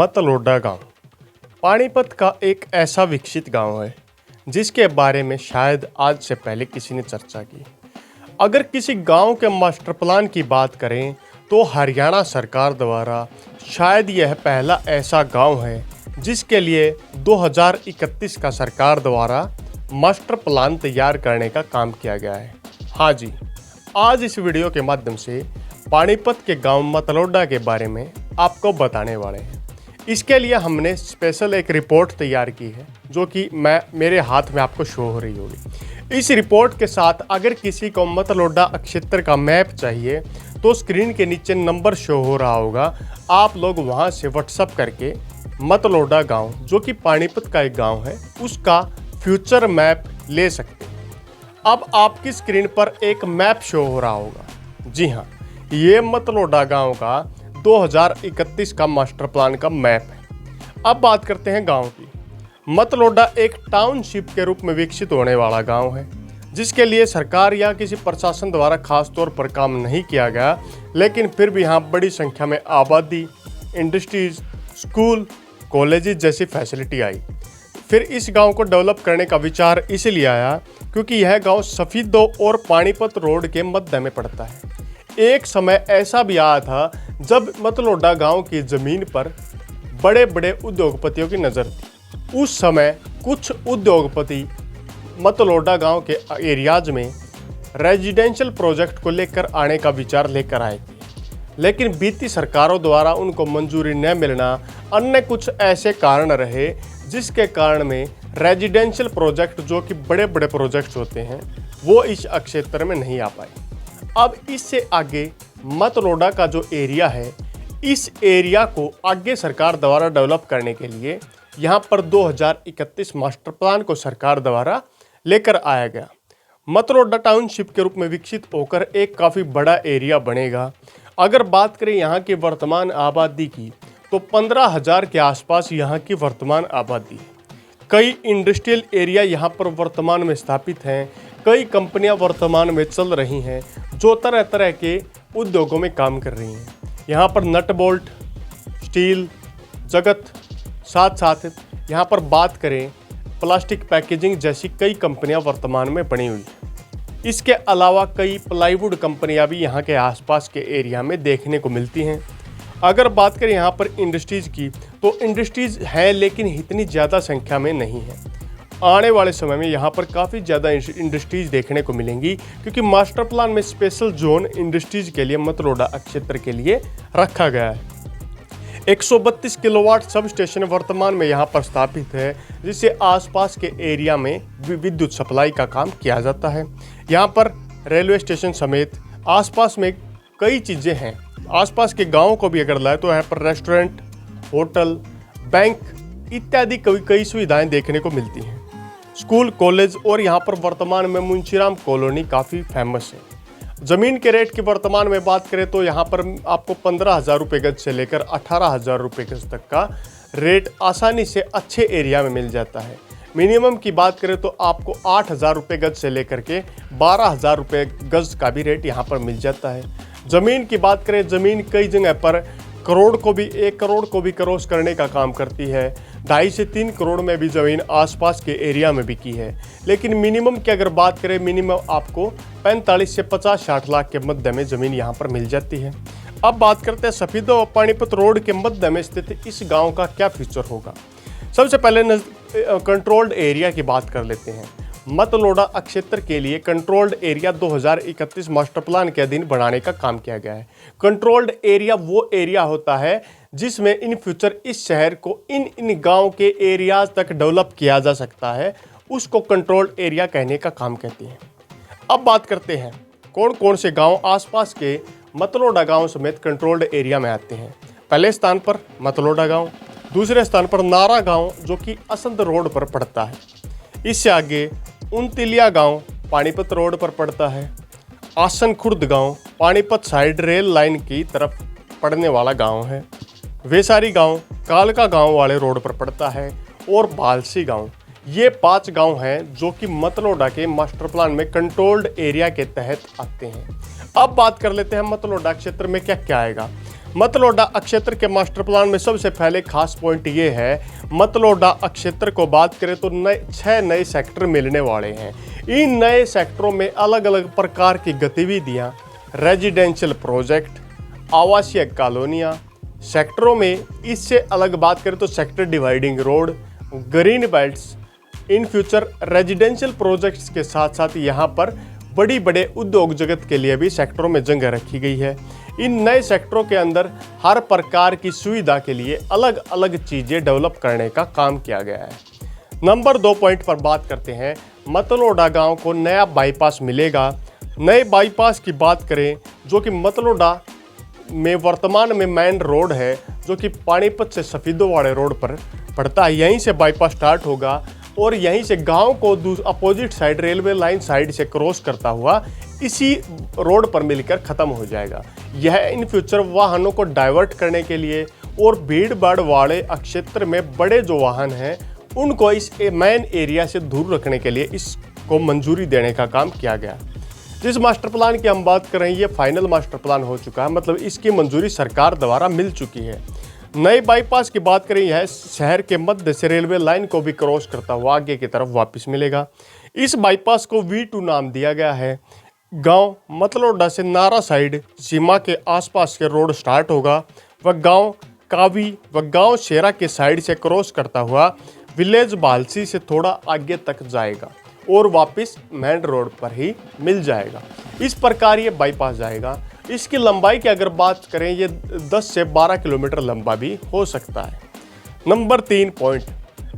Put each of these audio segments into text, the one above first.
मतलोडा गांव पानीपत का एक ऐसा विकसित गांव है जिसके बारे में शायद आज से पहले किसी ने चर्चा की। अगर किसी गांव के मास्टर प्लान की बात करें तो हरियाणा सरकार द्वारा शायद यह पहला ऐसा गांव है जिसके लिए 2031 का सरकार द्वारा मास्टर प्लान तैयार करने का काम किया गया है। हाँ जी, आज इस वीडियो के माध्यम से पानीपत के गांव मतलोडा के बारे में आपको बताने वाले हैं। इसके लिए हमने स्पेशल एक रिपोर्ट तैयार की है जो कि मेरे हाथ में आपको शो हो रही होगी। इस रिपोर्ट के साथ अगर किसी को मतलोडा क्षेत्र का मैप चाहिए तो स्क्रीन के नीचे नंबर शो हो रहा होगा, आप लोग वहां से व्हाट्सएप करके मतलोडा गांव जो कि पानीपत का एक गांव है उसका फ्यूचर मैप ले सकते हैं। अब आपकी स्क्रीन पर एक मैप शो हो रहा होगा। जी हाँ, ये मतलोडा गांव का 2031 का मास्टर प्लान का मैप है। अब बात करते हैं गांव की। मतलोडा एक टाउनशिप के रूप में विकसित होने वाला गांव है जिसके लिए सरकार या किसी प्रशासन द्वारा खास तौर पर काम नहीं किया गया, लेकिन फिर भी यहाँ बड़ी संख्या में आबादी, इंडस्ट्रीज, स्कूल, कॉलेजेस जैसी फैसिलिटी आई। फिर इस गांव को डेवलप करने का विचार इसलिए आया क्योंकि यह गांव सफीदो और पानीपत रोड के मध्य में पड़ता है। एक समय ऐसा भी आया था जब मतलोडा गांव की ज़मीन पर बड़े बड़े उद्योगपतियों की नज़र थी। उस समय कुछ उद्योगपति मतलोडा गांव के एरियाज में रेजिडेंशियल प्रोजेक्ट को लेकर आने का विचार लेकर आए थे, लेकिन बीती सरकारों द्वारा उनको मंजूरी न मिलना, अन्य कुछ ऐसे कारण रहे जिसके कारण में रेजिडेंशियल प्रोजेक्ट जो कि बड़े बड़े प्रोजेक्ट्स होते हैं वो इस क्षेत्र में नहीं आ पाए। अब इससे आगे मतलोडा का जो एरिया है, इस एरिया को आगे सरकार द्वारा डेवलप करने के लिए यहाँ पर 2031 मास्टर प्लान को सरकार द्वारा लेकर आया गया। मतलोडा टाउनशिप के रूप में विकसित होकर एक काफ़ी बड़ा एरिया बनेगा। अगर बात करें यहाँ की वर्तमान आबादी की तो 15,000 के आसपास यहाँ की वर्तमान आबादी है। कई इंडस्ट्रियल एरिया यहाँ पर वर्तमान में स्थापित हैं, कई कंपनियां वर्तमान में चल रही हैं जो तरह तरह के उद्योगों में काम कर रही हैं। यहाँ पर नट बोल्ट, स्टील जगत, साथ साथ यहाँ पर बात करें प्लास्टिक पैकेजिंग जैसी कई कंपनियां वर्तमान में बनी हुई हैं। इसके अलावा कई प्लाईवुड कंपनियां भी यहाँ के आसपास के एरिया में देखने को मिलती हैं। अगर बात करें यहाँ पर इंडस्ट्रीज़ की तो इंडस्ट्रीज़ हैं लेकिन इतनी ज़्यादा संख्या में नहीं है। आने वाले समय में यहाँ पर काफ़ी ज़्यादा इंडस्ट्रीज़ देखने को मिलेंगी क्योंकि मास्टर प्लान में स्पेशल जोन इंडस्ट्रीज़ के लिए मतलोडा क्षेत्र के लिए रखा गया है। 132 किलोवाट सब स्टेशन वर्तमान में यहाँ पर स्थापित है जिससे आसपास के एरिया में विद्युत सप्लाई का काम किया जाता है। यहाँ पर रेलवे स्टेशन समेत आसपास में कई चीज़ें हैं। आसपास के गाँव को भी अगर लाए तो यहाँ पर रेस्टोरेंट, होटल, बैंक इत्यादि कई सुविधाएं देखने को मिलती हैं। स्कूल, कॉलेज और यहाँ पर वर्तमान में मुंशीराम कॉलोनी काफ़ी फेमस है। ज़मीन के रेट की वर्तमान में बात करें तो यहाँ पर आपको 15,000 रुपये गज से लेकर 18,000 रुपये गज तक का रेट आसानी से अच्छे एरिया में मिल जाता है। मिनिमम की बात करें तो आपको 8,000 रुपये गज से लेकर के 12,000 रुपये गज का भी रेट यहाँ पर मिल जाता है। ज़मीन की बात करें, ज़मीन कई जगह पर 1 करोड़ को भी क्रॉस करने का काम करती है। 2.5 से 3 करोड़ में भी ज़मीन आसपास के एरिया में बिकी है। लेकिन मिनिमम की अगर बात करें, मिनिमम आपको 45 से 50-60 लाख के मध्य में ज़मीन यहाँ पर मिल जाती है। अब बात करते हैं सफीदो और पानीपत रोड के मध्य में स्थित इस गांव का क्या फीचर होगा। सबसे पहले कंट्रोल्ड एरिया की बात कर लेते हैं। मतलोडा क्षेत्र के लिए कंट्रोल्ड एरिया 2031 मास्टर प्लान के अधीन बनाने का काम किया गया है। कंट्रोल्ड एरिया वो एरिया होता है जिसमें इन फ्यूचर इस शहर को इन गांव के एरियाज तक डेवलप किया जा सकता है, उसको कंट्रोल्ड एरिया कहने का काम कहते हैं। अब बात करते हैं कौन कौन से गांव आसपास के मतलोडा गांव समेत कंट्रोल्ड एरिया में आते हैं। पहले स्थान पर मतलोडा गाँव, दूसरे स्थान पर नारा गाँव जो कि असंध रोड पर पड़ता है। इससे आगे उनतिलिया गांव पानीपत रोड पर पड़ता है। आसन खुर्द गांव पानीपत साइड रेल लाइन की तरफ पड़ने वाला गांव है। वेसारी गांव कालका गांव वाले रोड पर पड़ता है और बालसी गांव। ये 5 गांव हैं जो कि मतलोडा के मास्टर प्लान में कंट्रोल्ड एरिया के तहत आते हैं। अब बात कर लेते हैं मतलोडा क्षेत्र में क्या क्या आएगा। मतलोडा अक्षेत्र के मास्टर प्लान में सबसे पहले खास पॉइंट ये है, मतलोडा अक्षेत्र को बात करें तो 6 नए सेक्टर मिलने वाले हैं। इन नए सेक्टरों में अलग अलग प्रकार की गतिविधियां, रेजिडेंशियल प्रोजेक्ट, आवासीय कॉलोनियां, सेक्टरों में इससे अलग बात करें तो sector dividing road, green belts, in future residential projects के साथ साथ यहाँ पर बड़े उद्योग जगत के लिए भी सेक्टरों में जगह रखी गई है। इन नए सेक्टरों के अंदर हर प्रकार की सुविधा के लिए अलग अलग चीज़ें डेवलप करने का काम किया गया है। नंबर 2 पॉइंट पर बात करते हैं, मतलोडा गांव को नया बाईपास मिलेगा। नए बाईपास की बात करें जो कि मतलोडा में वर्तमान में मेन रोड है जो कि पानीपत से सफीदोवाड़े रोड पर पड़ता है, यहीं से बाईपास स्टार्ट होगा और यहीं से गांव को opposite side railway line side से क्रॉस करता हुआ इसी रोड पर मिलकर ख़त्म हो जाएगा। यह इन फ्यूचर वाहनों को डाइवर्ट करने के लिए और भीड़ भाड़ वाले क्षेत्र में बड़े जो वाहन हैं उनको इस मेन एरिया से दूर रखने के लिए इसको मंजूरी देने का काम किया गया। जिस मास्टर प्लान की हम बात कर रहे हैं ये फाइनल मास्टर प्लान हो चुका है, मतलब इसकी मंजूरी सरकार द्वारा मिल चुकी है। नए बाईपास की बात करें, यह शहर के मध्य से रेलवे लाइन को भी क्रॉस करता हुआ आगे की तरफ वापस मिलेगा। इस बाईपास को V2 नाम दिया गया है। गांव मतलोडा से नारा साइड सीमा के आसपास के रोड स्टार्ट होगा व गांव कावी व गांव शेरा के साइड से क्रॉस करता हुआ विलेज बालसी से थोड़ा आगे तक जाएगा और वापस मेन रोड पर ही मिल जाएगा। इस प्रकार ये बाईपास जाएगा। इसकी लंबाई की अगर बात करें ये 10 से 12 किलोमीटर लंबा भी हो सकता है। नंबर 3 पॉइंट,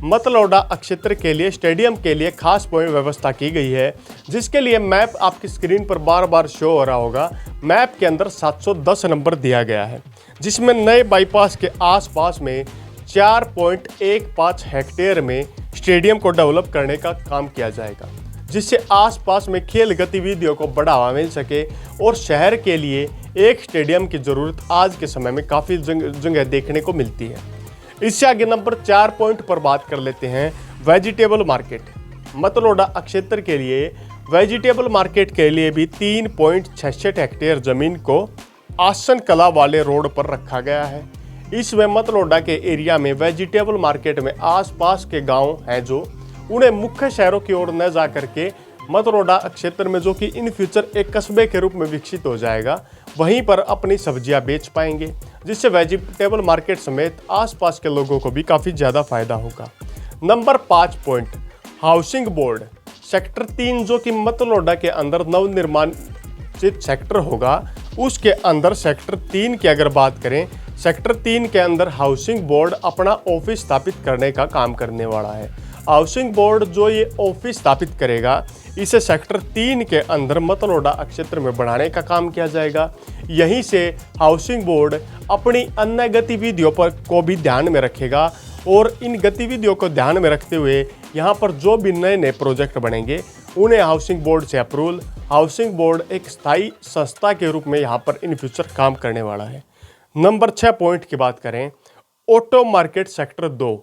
मतलोडा क्षेत्र के लिए स्टेडियम के लिए खास पॉइंट व्यवस्था की गई है, जिसके लिए मैप आपकी स्क्रीन पर बार बार शो हो रहा होगा। मैप के अंदर 710 नंबर दिया गया है, जिसमें नए बाईपास के आसपास में 4.15 हेक्टेयर में स्टेडियम को डेवलप करने का काम किया जाएगा, जिससे आसपास में खेल गतिविधियों को बढ़ावा मिल सके और शहर के लिए एक स्टेडियम की ज़रूरत आज के समय में काफ़ी जगह देखने को मिलती है। इससे आगे नंबर 4 पॉइंट पर बात कर लेते हैं, वेजिटेबल मार्केट। मतलोडा क्षेत्र के लिए वेजिटेबल मार्केट के लिए भी 3.66 हेक्टेयर ज़मीन को आसन कला वाले रोड पर रखा गया है। इसमें मतलोडा के एरिया में वेजिटेबल मार्केट में आसपास के गांव हैं जो उन्हें मुख्य शहरों की ओर न जा करके मतलोडा क्षेत्र में, जो कि इन फ्यूचर एक कस्बे के रूप में विकसित हो जाएगा, वहीं पर अपनी सब्जियां बेच पाएंगे, जिससे वेजिटेबल मार्केट समेत आसपास के लोगों को भी काफ़ी ज़्यादा फायदा होगा। Number 5 point, housing board sector 3 जो कि मतलोडा के अंदर नवनिर्माणित सेक्टर होगा, उसके अंदर सेक्टर 3 की अगर बात करें, सेक्टर 3 के अंदर हाउसिंग बोर्ड अपना ऑफिस स्थापित करने का काम करने वाला है। हाउसिंग बोर्ड जो ये ऑफिस स्थापित करेगा, इसे सेक्टर 3 के अंदर मतलोडा क्षेत्र में बढ़ाने का काम किया जाएगा। यहीं से हाउसिंग बोर्ड अपनी अन्य गतिविधियों पर को भी ध्यान में रखेगा और इन गतिविधियों को ध्यान में रखते हुए यहाँ पर जो भी नए नए प्रोजेक्ट बनेंगे उन्हें हाउसिंग बोर्ड से अप्रूवल, हाउसिंग बोर्ड एक स्थायी संस्था के रूप में यहाँ पर इन फ्यूचर काम करने वाला है। नंबर 6 पॉइंट की बात करें, ऑटो मार्केट सेक्टर 2।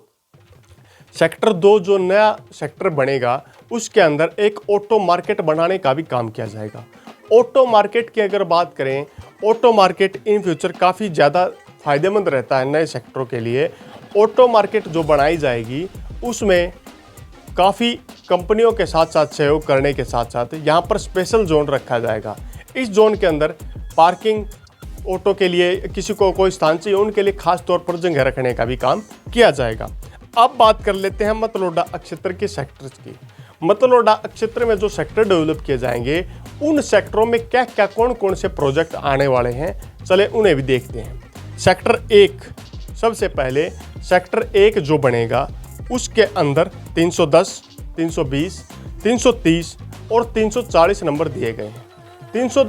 सेक्टर 2 जो नया सेक्टर बनेगा उसके अंदर एक ऑटो मार्केट बनाने का भी काम किया जाएगा। ऑटो मार्केट की अगर बात करें, ऑटो मार्केट इन फ्यूचर काफ़ी ज़्यादा फायदेमंद रहता है नए सेक्टरों के लिए। ऑटो मार्केट जो बनाई जाएगी उसमें काफ़ी कंपनियों के साथ साथ सहयोग करने के साथ साथ यहाँ पर स्पेशल जोन रखा जाएगा। इस जोन के अंदर पार्किंग, ऑटो के लिए किसी को कोई स्थान चाहिए उनके लिए खास तौर पर जगह रखने का भी काम किया जाएगा। अब बात कर लेते हैं मतलोडा क्षेत्र के सेक्टर्स की। मतलोडा क्षेत्र में जो सेक्टर डेवलप किए जाएंगे उन सेक्टरों में क्या क्या कौन कौन से प्रोजेक्ट आने वाले हैं, चले उन्हें भी देखते हैं। सेक्टर 1, सबसे पहले सेक्टर 1 जो बनेगा उसके अंदर 310, 320, 330 और 340 नंबर दिए गए हैं। 300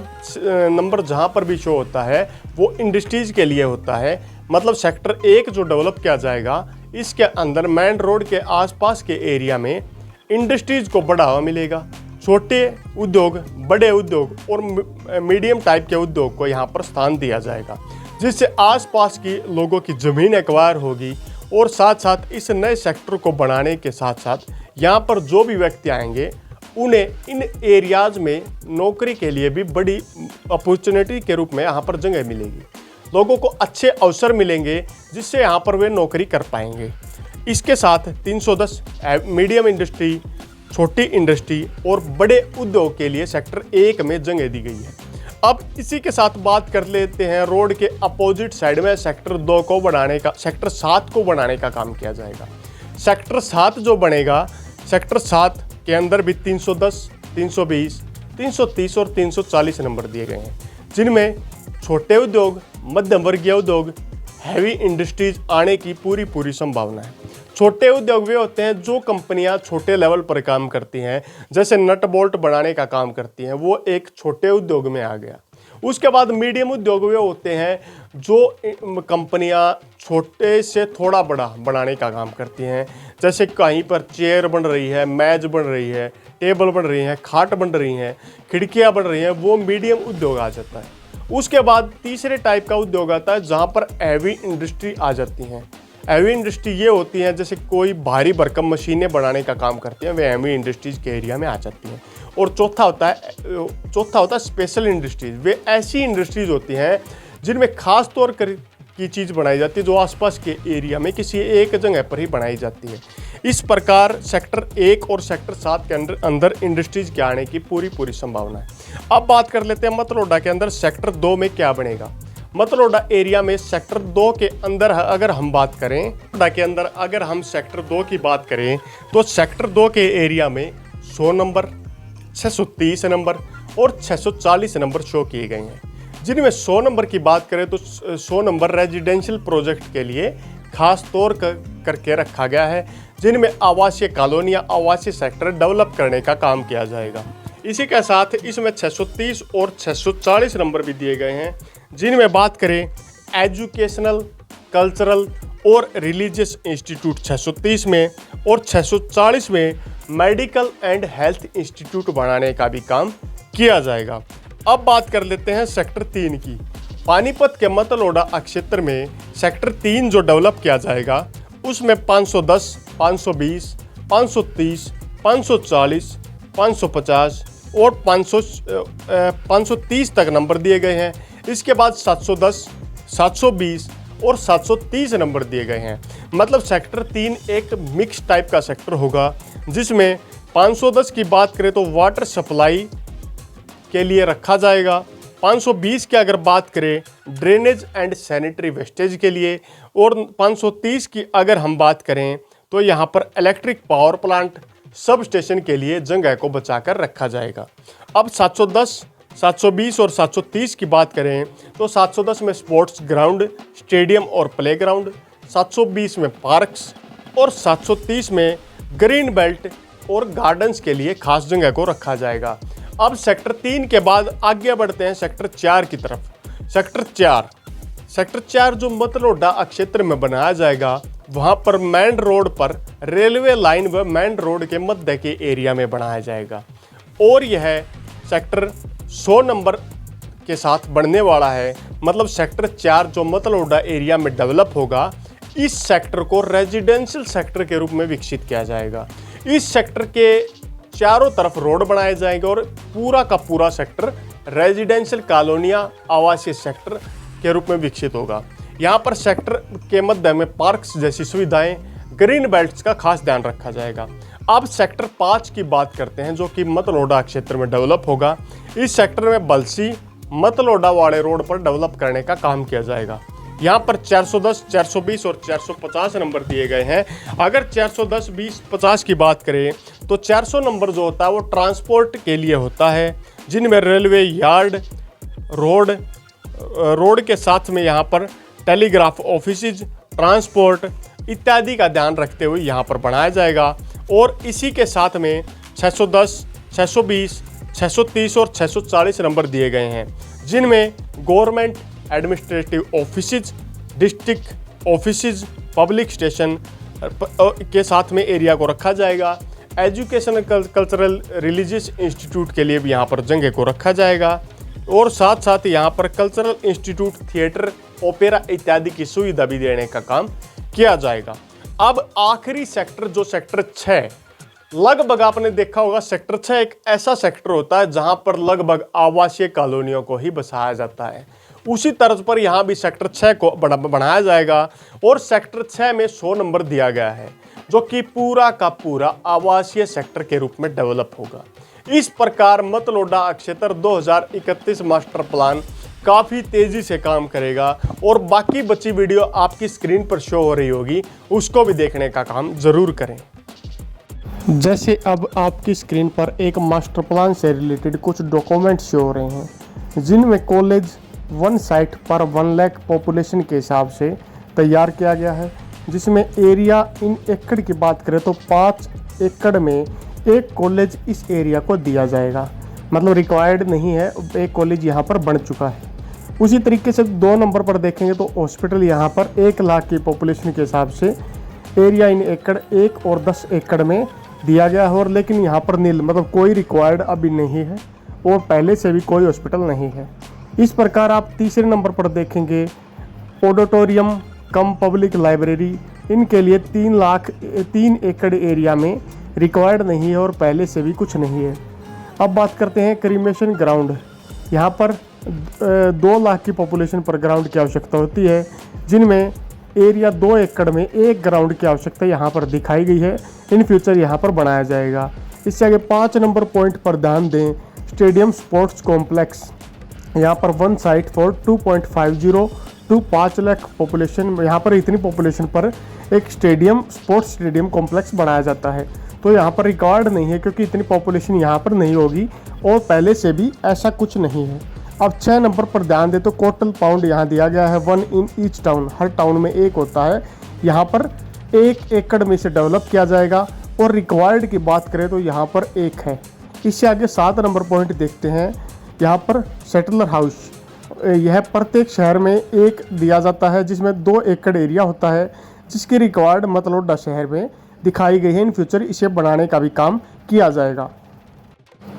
नंबर जहाँ पर भी शो होता है वो इंडस्ट्रीज़ के लिए होता है, मतलब सेक्टर 1 जो डेवलप किया जाएगा इसके अंदर मेन रोड के आसपास के एरिया में इंडस्ट्रीज़ को बढ़ावा मिलेगा। छोटे उद्योग, बड़े उद्योग और मीडियम टाइप के उद्योग को यहाँ पर स्थान दिया जाएगा, जिससे आसपास की लोगों की ज़मीन एक्वायर होगी और साथ साथ इस नए सेक्टर को बनाने के साथ साथ यहाँ पर जो भी व्यक्ति आएंगे उन्हें इन एरियाज़ में नौकरी के लिए भी बड़ी अपॉर्चुनिटी के रूप में यहाँ पर जगह मिलेगी। लोगों को अच्छे अवसर मिलेंगे जिससे यहाँ पर वे नौकरी कर पाएंगे। इसके साथ 310 मीडियम इंडस्ट्री, छोटी इंडस्ट्री और बड़े उद्योग के लिए सेक्टर 1 में जगह दी गई है। अब इसी के साथ बात कर लेते हैं रोड के अपोजिट साइड में सेक्टर 2 को बढ़ाने का, सेक्टर 7 को बढ़ाने का काम किया जाएगा। सेक्टर 7 जो बनेगा, सेक्टर 7 के अंदर भी 310, 320, 330 और 340 नंबर दिए गए हैं, जिनमें छोटे उद्योग, मध्यम वर्गीय उद्योग, हैवी इंडस्ट्रीज आने की पूरी संभावना है। छोटे उद्योग वे होते हैं जो कंपनियां छोटे लेवल पर काम करती हैं, जैसे नट बोल्ट बनाने का काम करती हैं, वो एक छोटे उद्योग में आ गया। उसके बाद मीडियम उद्योग वे होते हैं जो कंपनियां छोटे से थोड़ा बड़ा बनाने का काम करती हैं, जैसे कहीं पर चेयर बन रही है, मेज बन रही है, टेबल बन रही है, खाट बन रही हैं, खिड़कियां बन रही हैं, वो मीडियम उद्योग आ जाता है। उसके बाद तीसरे टाइप का उद्योग आता है जहाँ पर हैवी इंडस्ट्री आ जाती हैं। हैवी इंडस्ट्री ये होती हैं जैसे कोई भारी भरकम मशीनें बनाने का काम करती हैं, वे हैवी इंडस्ट्रीज के एरिया में आ जाती हैं। और चौथा होता है स्पेशल इंडस्ट्रीज। वे ऐसी इंडस्ट्रीज होती हैं जिनमें खास तौर की चीज़ बनाई जाती है जो आसपास के एरिया में किसी एक जगह पर ही बनाई जाती है। इस प्रकार सेक्टर 1 और सेक्टर 7 के अंदर इंडस्ट्रीज के आने की पूरी संभावना है। अब बात कर लेते हैं मतलोडा के अंदर सेक्टर 2 में क्या बनेगा। मतलोडा एरिया में सेक्टर 2 के अंदर अगर हम बात करें, के अंदर अगर हम सेक्टर 2 की बात करें तो सेक्टर 2 के एरिया में 100 नंबर, 630 नंबर और 640 नंबर शो किए गए हैं, जिनमें 100 नंबर की बात करें तो 100 नंबर रेजिडेंशियल प्रोजेक्ट के लिए खास तौर करके रखा गया है, जिनमें आवासीय कॉलोनियाँ, आवासीय सेक्टर डेवलप करने का काम किया जाएगा। इसी के साथ इसमें 630 और 640 नंबर भी दिए गए हैं, जिनमें बात करें एजुकेशनल, कल्चरल और रिलीजियस इंस्टीट्यूट 630 में और 640 में मेडिकल एंड हेल्थ इंस्टीट्यूट बनाने का भी काम किया जाएगा। अब बात कर लेते हैं सेक्टर 3 की। पानीपत के मतलोडा क्षेत्र में सेक्टर 3 जो डेवलप किया जाएगा उसमें 510, 520, 530, 540, 550 और 530 तक नंबर दिए गए हैं। इसके बाद 710, 720 और 730 नंबर दिए गए हैं। मतलब सेक्टर 3 एक मिक्स टाइप का सेक्टर होगा, जिसमें 510 की बात करें तो वाटर सप्लाई के लिए रखा जाएगा। 520 की अगर बात करें ड्रेनेज एंड सैनिटरी वेस्टेज के लिए, और 530 की अगर हम बात करें तो यहाँ पर electric power plant, sub station के लिए जगह को बचाकर रखा जाएगा। अब 710, 720 और 730 की बात करें तो 710 में स्पोर्ट्स ग्राउंड, स्टेडियम और प्लेग्राउंड, 720 में पार्क्स और 730 में ग्रीन बेल्ट और गार्डन्स के लिए खास जगह को रखा जाएगा। अब सेक्टर 3 के बाद आगे बढ़ते हैं सेक्टर 4 की तरफ। सेक्टर 4 जो मतलोडा क्षेत्र में बनाया जाएगा, वहाँ पर मेन रोड पर रेलवे लाइन व मेन रोड के मध्य के एरिया में बनाया जाएगा, और यह सेक्टर 100 नंबर के साथ बढ़ने वाला है। मतलब सेक्टर 4 जो मतलोडा एरिया में डेवलप होगा, इस सेक्टर को रेजिडेंशियल सेक्टर के रूप में विकसित किया जाएगा। इस सेक्टर के चारों तरफ रोड बनाए जाएंगे और पूरा का पूरा सेक्टर रेजिडेंशियल कॉलोनियाँ, आवासीय सेक्टर के रूप में विकसित होगा। यहाँ पर सेक्टर के मध्य में पार्क्स जैसी सुविधाएं, ग्रीन बेल्ट्स का खास ध्यान रखा जाएगा। अब सेक्टर 5 की बात करते हैं, जो कि मतलोडा क्षेत्र में डेवलप होगा। इस सेक्टर में बलसी, मतलोडा वाले रोड पर डेवलप करने का काम किया जाएगा। यहाँ पर 410, 420 और 450 नंबर दिए गए हैं। अगर 410, 20, 50 की बात करें तो 400 नंबर जो होता है वो ट्रांसपोर्ट के लिए होता है, जिनमें रेलवे यार्ड, रोड के साथ में यहाँ पर टेलीग्राफ ऑफिसेज, ट्रांसपोर्ट इत्यादि का ध्यान रखते हुए यहाँ पर बनाया जाएगा। और इसी के साथ में 610, 620, 630 और 640 नंबर दिए गए हैं, जिनमें government administrative offices, district offices, public station के साथ में एरिया को रखा जाएगा। एजुकेशन, कल्चरल, रिलीजियस इंस्टीट्यूट के लिए भी यहाँ पर जगह को रखा जाएगा, और साथ साथ यहाँ पर कल्चरल इंस्टीट्यूट, थिएटर, ओपेरा इत्यादि की सुविधा भी देने का काम किया जाएगा। अब आखिरी सेक्टर जो सेक्टर 6, लगभग आपने देखा होगा सेक्टर 6 एक ऐसा सेक्टर होता है जहां पर लगभग आवासीय कॉलोनियों को ही बसाया जाता है, उसी तर्ज पर यहाँ भी सेक्टर 6 को बढ़ाया जाएगा और सेक्टर 6 में 100 नंबर दिया गया है, जो कि पूरा का पूरा आवासीय सेक्टर के रूप में डेवलप होगा। इस प्रकार मतलोडा अक्षेत्र 2031 मास्टर प्लान काफ़ी तेज़ी से काम करेगा और बाकी बची वीडियो आपकी स्क्रीन पर शो हो रही होगी, उसको भी देखने का काम ज़रूर करें। जैसे अब आपकी स्क्रीन पर एक मास्टर प्लान से रिलेटेड कुछ डॉक्यूमेंट शो हो रहे हैं, जिनमें कॉलेज 1 साइट पर 1 लाख पॉपुलेशन के हिसाब से तैयार किया गया है, जिसमें एरिया इन एकड़ की बात करें तो 5 एकड़ में एक कॉलेज इस एरिया को दिया जाएगा। मतलब रिक्वायर्ड नहीं है, एक कॉलेज यहाँ पर बन चुका है। उसी तरीके से 2 नंबर पर देखेंगे तो हॉस्पिटल यहाँ पर 1 लाख की पॉपुलेशन के हिसाब से एरिया इन एकड़ 1 और 10 एकड़ में दिया गया है, और लेकिन यहाँ पर नील मतलब कोई रिक्वायर्ड अभी नहीं है और पहले से भी कोई हॉस्पिटल नहीं है। इस प्रकार आप तीसरे नंबर पर देखेंगे ऑडिटोरियम कम पब्लिक लाइब्रेरी, इनके लिए 3 एकड़ एरिया में रिक्वायर्ड नहीं है और पहले से भी कुछ नहीं है। अब बात करते हैं क्रीमेशन ग्राउंड। यहाँ पर 2 लाख की पॉपुलेशन पर ग्राउंड की आवश्यकता होती है, जिनमें एरिया 2 एकड़ में एक ग्राउंड की आवश्यकता यहाँ पर दिखाई गई है। इन फ्यूचर यहाँ पर बनाया जाएगा। इससे आगे 5 नंबर पॉइंट पर ध्यान दें, स्टेडियम स्पोर्ट्स कॉम्प्लेक्स। यहाँ पर 1 site for 2.50 to 5 lakh population, यहाँ पर इतनी पॉपुलेशन पर एक स्पोर्ट्स स्टेडियम कॉम्प्लेक्स बनाया जाता है। तो यहाँ पर रिकॉर्ड नहीं है क्योंकि इतनी पॉपुलेशन यहाँ पर नहीं होगी और पहले से भी ऐसा कुछ नहीं है। अब 6 नंबर पर ध्यान दें तो कोटल पाउंड यहाँ दिया गया है 1 in each town, her town में एक होता है। यहाँ पर 1 एकड़ में से डेवलप किया जाएगा और रिक्वायर्ड की बात करें तो यहाँ पर 1 है। इससे आगे 7 नंबर पॉइंट देखते हैं, यहाँ पर सेटलर हाउस। यह प्रत्येक शहर में एक दिया जाता है, जिसमें 2 एकड़ एरिया होता है, जिसकी रिक्वायर्ड मतलोडा शहर में दिखाई गई है। इन फ्यूचर इसे बनाने का भी काम किया जाएगा।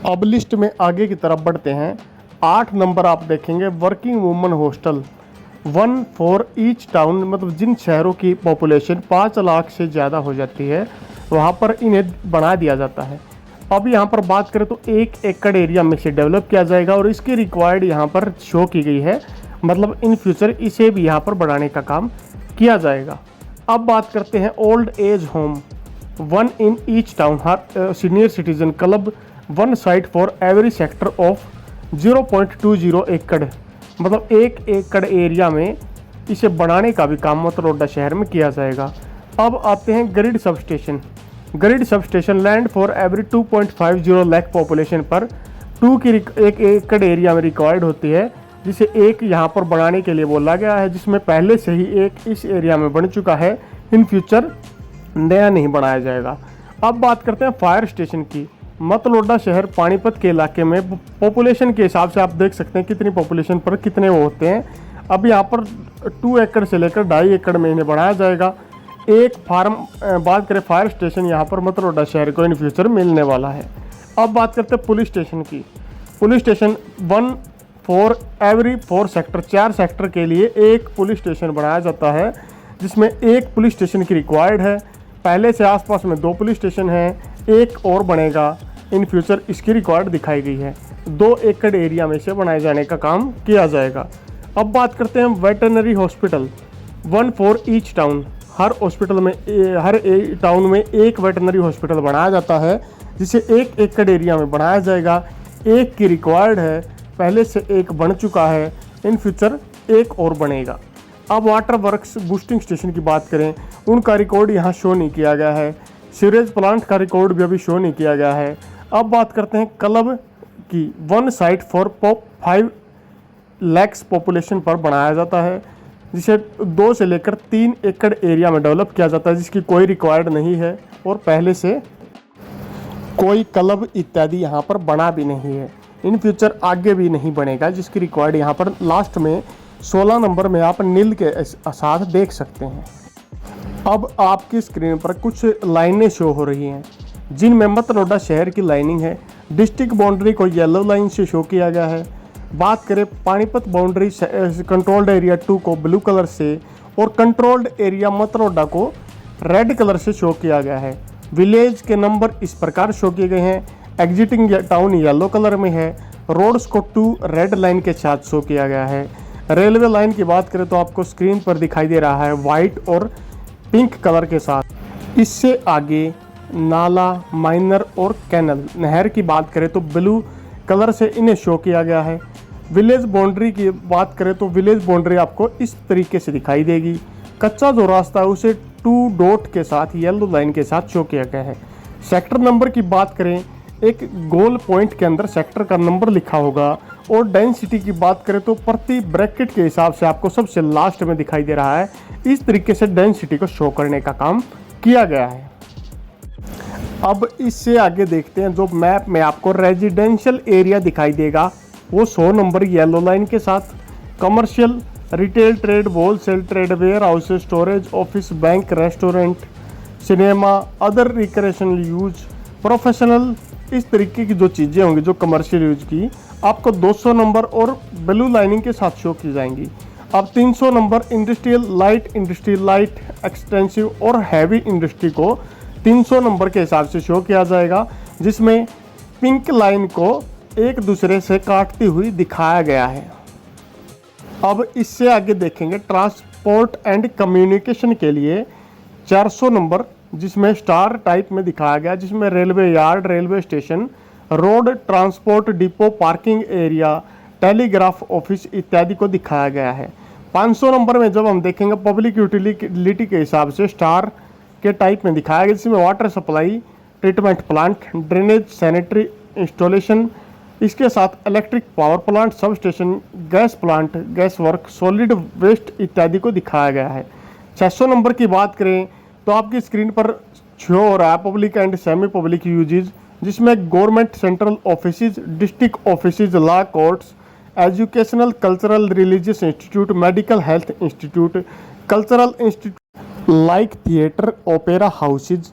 अब लिस्ट में आगे की तरफ बढ़ते हैं। 8 नंबर आप देखेंगे working woman hostel 1 for each town, मतलब जिन शहरों की पॉपुलेशन 5 लाख से ज़्यादा हो जाती है वहाँ पर इन्हें बना दिया जाता है। अब यहाँ पर बात करें तो 1 एकड़ एरिया में से डेवलप किया जाएगा और इसकी रिक्वायर्ड यहाँ पर शो की गई है, मतलब इन फ्यूचर इसे भी यहाँ पर बढ़ाने का काम किया जाएगा। अब बात करते हैं old age home 1 in each town, her senior citizen club 1 site for every sector of 0.20 एकड़, मतलब 1 एकड़ एरिया में इसे बनाने का भी काम मतलोडा शहर में किया जाएगा। अब आते हैं grid substation land for every 2.50 lakh population पर 2 की 1 एकड़ एरिया में रिक्वायर्ड होती है, जिसे एक यहाँ पर बनाने के लिए बोला गया है, जिसमें पहले से ही एक इस एरिया में बन चुका है। इन फ्यूचर नया नहीं बनाया जाएगा। अब बात करते हैं फायर स्टेशन की। मतलोडा शहर पानीपत के इलाके में पॉपुलेशन के हिसाब से आप देख सकते हैं कितनी पॉपुलेशन पर कितने वो होते हैं। अब यहाँ पर 2 एकड़ से लेकर 2.5 एकड़ में इन्हें बढ़ाया जाएगा। एक बात करें फायर स्टेशन, यहाँ पर मतलोडा शहर को इन फ्यूचर मिलने वाला है। अब बात करते हैं पुलिस स्टेशन की। Police station 1 for every 4 sector, 4 sector के लिए एक पुलिस स्टेशन बनाया जाता है, जिसमें एक पुलिस स्टेशन की रिक्वायर्ड है। पहले से आसपास में 2 पुलिस स्टेशन हैं, एक और बनेगा। इन फ्यूचर इसकी रिक्वायर्ड दिखाई गई है। 2 एकड़ एरिया में से बनाए जाने का काम किया जाएगा। अब बात करते हैं veterinary hospital 1 for each town, her hospital में हर टाउन में एक वेटरनरी हॉस्पिटल बनाया जाता है, जिसे 1 एकड़ एरिया में बनाया जाएगा। एक की रिक्वायर्ड है, पहले से एक बन चुका है। इन फ्यूचर एक और बनेगा। अब वाटर वर्क्स बूस्टिंग स्टेशन की बात करें, उनका रिकॉर्ड यहाँ शो नहीं किया गया है। सीवरेज प्लांट का रिकॉर्ड भी अभी शो नहीं किया गया है। अब बात करते हैं क्लब की 1 साइट फॉर 5 लाख पॉपुलेशन पर बनाया जाता है, जिसे 2 से लेकर 3 एकड़ एरिया में डेवलप किया जाता है, जिसकी कोई रिक्वायर्ड नहीं है और पहले से कोई क्लब इत्यादि यहाँ पर बना भी नहीं है। इन फ्यूचर आगे भी नहीं बनेगा, जिसकी रिक्वायर्ड यहाँ पर लास्ट में 16 नंबर में आप नील के साथ देख सकते हैं। अब आपकी स्क्रीन पर कुछ लाइनें शो हो रही हैं, जिनमें मतलोडा शहर की लाइनिंग है। डिस्ट्रिक्ट बाउंड्री को येलो लाइन से शो किया गया है। बात करें पानीपत बाउंड्री कंट्रोल्ड एरिया 2 को ब्लू कलर से और कंट्रोल्ड एरिया मतलोडा को रेड कलर से शो किया गया है। विलेज के नंबर इस प्रकार शो किए गए हैं। एग्जिटिंग टाउन येलो कलर में है। रोड्स को 2 रेड लाइन के साथ शो किया गया है। रेलवे लाइन की बात करें तो आपको स्क्रीन पर दिखाई दे रहा है वाइट और पिंक कलर के साथ। इससे आगे नाला, माइनर और कैनल, नहर की बात करें तो ब्लू कलर से इन्हें शो किया गया है। विलेज बाउंड्री की बात करें तो विलेज बाउंड्री आपको इस तरीके से दिखाई देगी। कच्चा जो रास्ता है उसे 2 डॉट के साथ, येलो लाइन के साथ शो किया गया है। सेक्टर नंबर की बात करें, एक गोल पॉइंट के अंदर सेक्टर का नंबर लिखा होगा। और डेंसिटी की बात करें तो प्रति ब्रैकेट के हिसाब से आपको सबसे लास्ट में दिखाई दे रहा है। इस तरीके से डेंसिटी को शो करने का काम किया गया है। अब इससे आगे देखते हैं, जो मैप में आपको रेजिडेंशियल एरिया दिखाई देगा वो 100 नंबर येलो लाइन के साथ। Commercial, retail trade, wholesale trade, warehouse, storage, office, bank, restaurant, cinema, other recreational use, professional, इस तरीके की जो चीज़ें होंगी जो कमर्शियल यूज की, आपको 200 नंबर और ब्लू लाइनिंग के साथ शो की जाएंगी। अब 300 नंबर इंडस्ट्रियल लाइट, एक्सटेंसिव और हैवी इंडस्ट्री को 300 नंबर के हिसाब से शो किया जाएगा, जिसमें पिंक लाइन को एक दूसरे से काटती हुई दिखाया गया है। अब इससे आगे देखेंगे ट्रांसपोर्ट एंड कम्युनिकेशन के लिए 400 नंबर, जिसमें स्टार टाइप में दिखाया गया, जिसमें railway yard, railway station, road transport depot, parking area, telegraph office इत्यादि को दिखाया गया है। 500 नंबर में जब हम देखेंगे पब्लिक यूटिलिटी के हिसाब से स्टार के टाइप में दिखाया गया, जिसमें water supply, treatment plant, drainage, sanitary installation, इसके साथ electric power plant, substation, gas plant, gas work, solid waste इत्यादि को दिखाया गया है। 600 नंबर की बात करें तो आपकी स्क्रीन पर शो हो रहा है public and semi public uses, जिसमें government central offices, district offices, law courts, educational, cultural, religious institute, medical health institute, cultural institute like theatre, opera houses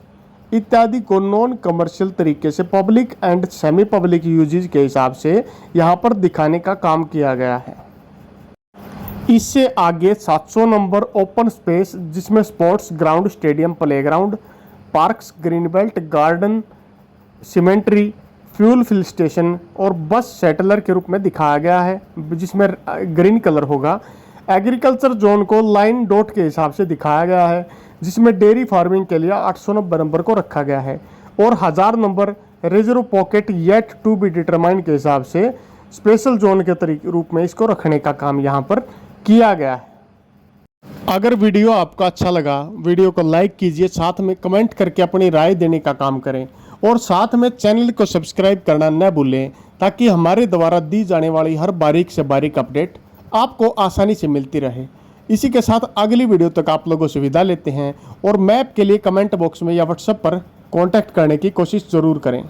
इत्यादि को नॉन कमर्शियल तरीके से public and semi public uses के हिसाब से यहाँ पर दिखाने का काम किया गया है। इससे आगे 700 नंबर ओपन स्पेस, जिसमें sports ground, stadium, playground, parks, green belt, garden, cemetery, fuel fill station और बस सेटलर के रूप में दिखाया गया है, जिसमें ग्रीन कलर होगा। एग्रीकल्चर जोन को लाइन डॉट के हिसाब से दिखाया गया है, जिसमें डेयरी फार्मिंग के लिए 890 नंबर को रखा गया है। और 1000 number reserve pocket yet to be determine के हिसाब से स्पेशल जोन के रूप में इसको रखने का काम यहाँ पर किया गया है। अगर वीडियो आपको अच्छा लगा, वीडियो को लाइक कीजिए, साथ में कमेंट करके अपनी राय देने का काम करें और साथ में चैनल को सब्सक्राइब करना न भूलें, ताकि हमारे द्वारा दी जाने वाली हर बारीक से बारीक अपडेट आपको आसानी से मिलती रहे। इसी के साथ अगली वीडियो तक आप लोगों से विदा लेते हैं और मैप के लिए कमेंट बॉक्स में या व्हाट्सएप पर कांटेक्ट करने की कोशिश ज़रूर करें।